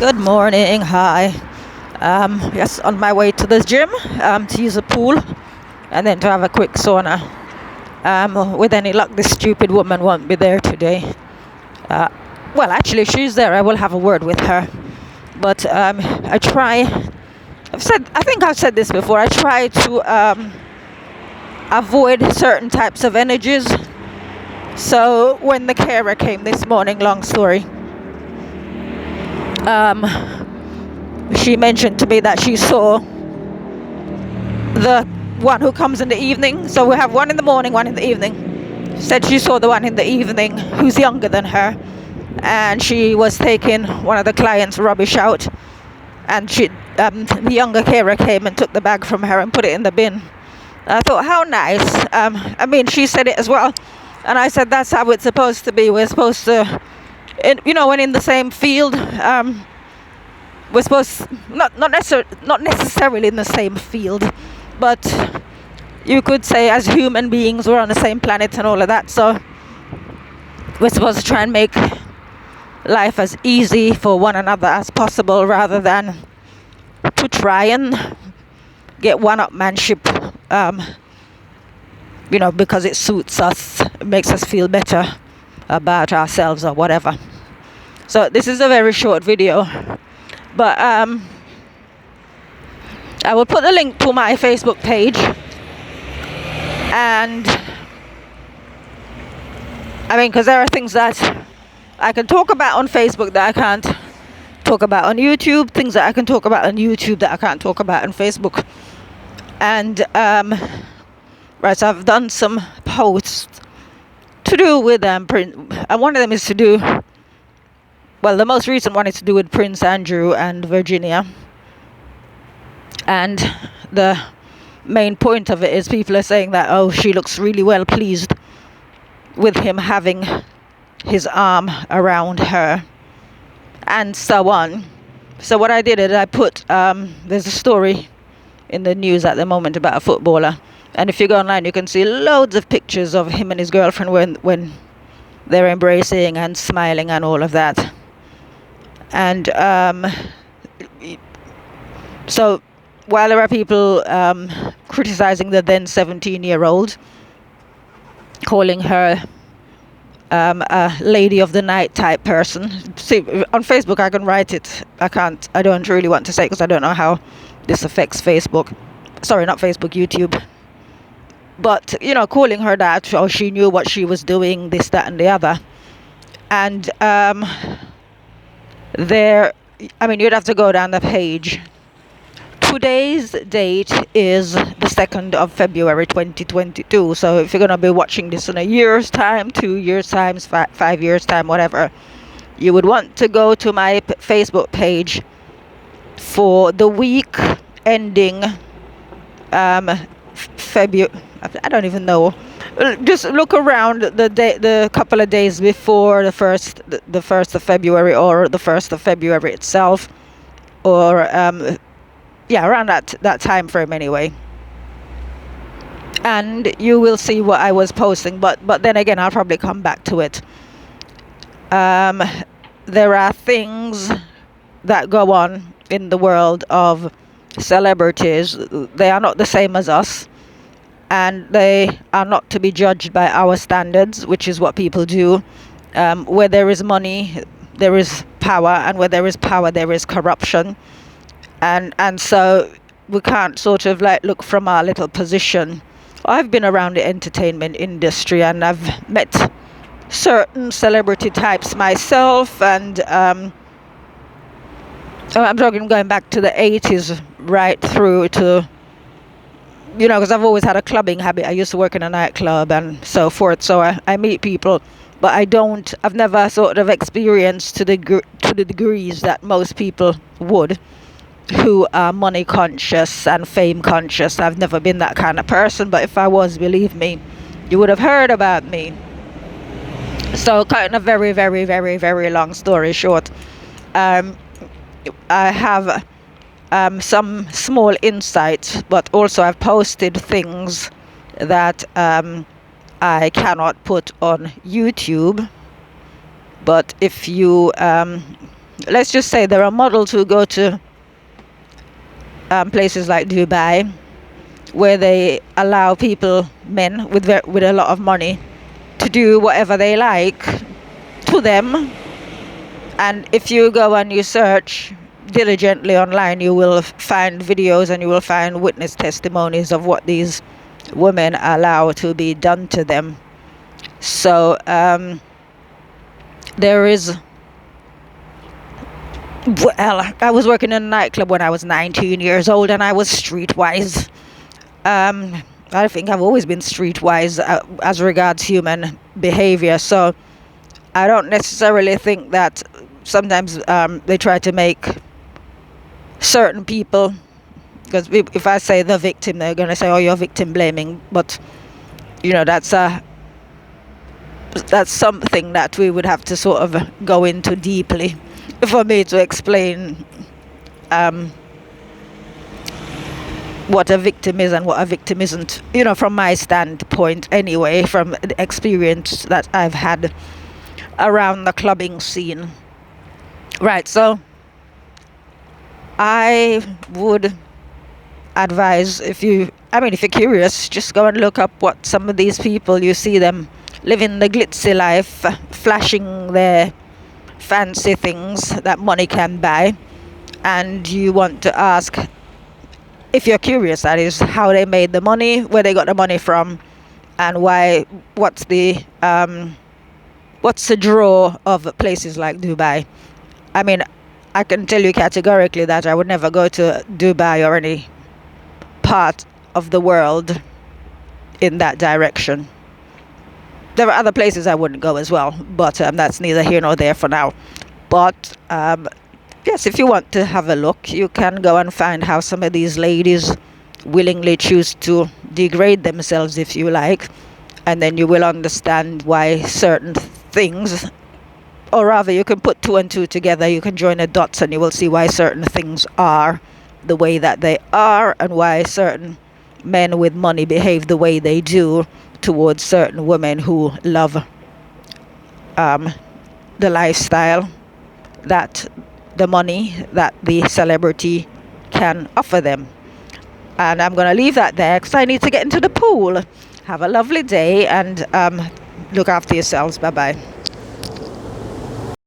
Good morning. Hi. Yes, on my way to the gym to use a pool and then to have a quick sauna. With any luck, this stupid woman won't be there today. Well, actually, she's there. I will have a word with her. But I think I've said this before. I try to avoid certain types of energies. So when the carer came this morning, long story, she mentioned to me that she saw the one who comes in the evening. So we have one in the morning, one in the evening. She said she saw the one in the evening who's younger than her, and she was taking one of the clients' rubbish out, and the younger carer came and took the bag from her and put it in the bin. And I thought, how nice. She said it as well, and I said that's how it's supposed to be. We're supposed to, when in the same field. We're supposed not necessarily in the same field, but you could say as human beings we're on the same planet and all of that. So we're supposed to try and make life as easy for one another as possible, rather than to try and get one-upmanship. Because it suits us, it makes us feel better about ourselves or whatever. So this is a very short video. But I will put the link to my Facebook page, and because there are things that I can talk about on Facebook that I can't talk about on YouTube, things that I can talk about on YouTube that I can't talk about on Facebook. And so I've done some posts to do with print, and one of them is to do. Well, the most recent one is to do with Prince Andrew and Virginia. And the main point of it is people are saying that, oh, she looks really well pleased with him having his arm around her, and so on. So what I did is I put, there's a story in the news at the moment about a footballer. And if you go online, you can see loads of pictures of him and his girlfriend when they're embracing and smiling and all of that. And so while there are people criticizing the then 17-year-old, calling her a lady of the night type person. See, on Facebook I can write it. I don't really want to say it because I don't know how this affects Facebook. Sorry, not Facebook, YouTube. But, calling her that, or she knew what she was doing, this, that, and the other. And you'd have to go down the page. Today's date is the 2nd of February 2022. So if you're going to be watching this in a year's time, 2 years' time, 5 years' time, whatever, you would want to go to my Facebook page for the week ending February. I don't even know. Just look around the couple of days before the first of February, or the 1st of February itself, or around that time frame anyway. And you will see what I was posting, but then again, I'll probably come back to it. There are things that go on in the world of celebrities. They are not the same as us. And they are not to be judged by our standards, which is what people do. Where there is money, there is power, and where there is power, there is corruption. And so we can't sort of look from our little position. I've been around the entertainment industry, and I've met certain celebrity types myself, and I'm talking going back to the 80s right through to, because I've always had a clubbing habit. I used to work in a nightclub and so forth. So I meet people, but I've never sort of experienced to the degrees that most people would, who are money conscious and fame conscious. I've never been that kind of person, but if I was, believe me, you would have heard about me. So kind of very, very, very, very long story short, I have some small insights, but also I've posted things that I cannot put on YouTube. But if you let's just say there are models who go to places like Dubai, where they allow people, men with a lot of money, to do whatever they like to them. And if you go and you search diligently online, you will find videos and you will find witness testimonies of what these women allow to be done to them. So there is, well, I was working in a nightclub when I was 19 years old, and I was streetwise. I think I've always been streetwise as regards human behavior. So I don't necessarily think that sometimes they try to make certain people, because if I say the victim, they're going to say, oh, you're victim blaming. But that's something that we would have to sort of go into deeply for me to explain what a victim is and what a victim isn't, from my standpoint anyway, from the experience that I've had around the clubbing scene. Right, so I would advise, if you're curious, just go and look up what some of these people, you see them living the glitzy life, flashing their fancy things that money can buy, and you want to ask, if you're curious, that is, how they made the money, where they got the money from, and why, what's the draw of places like Dubai. I can tell you categorically that I would never go to Dubai or any part of the world in that direction. There are other places I wouldn't go as well, but that's neither here nor there for now. But yes, if you want to have a look, you can go and find how some of these ladies willingly choose to degrade themselves, if you like, and then you will understand why certain things, or rather you can put two and two together, you can join the dots, and you will see why certain things are the way that they are, and why certain men with money behave the way they do towards certain women who love the lifestyle that the money that the celebrity can offer them. And I'm going to leave that there because I need to get into the pool. Have a lovely day, and look after yourselves. Bye bye.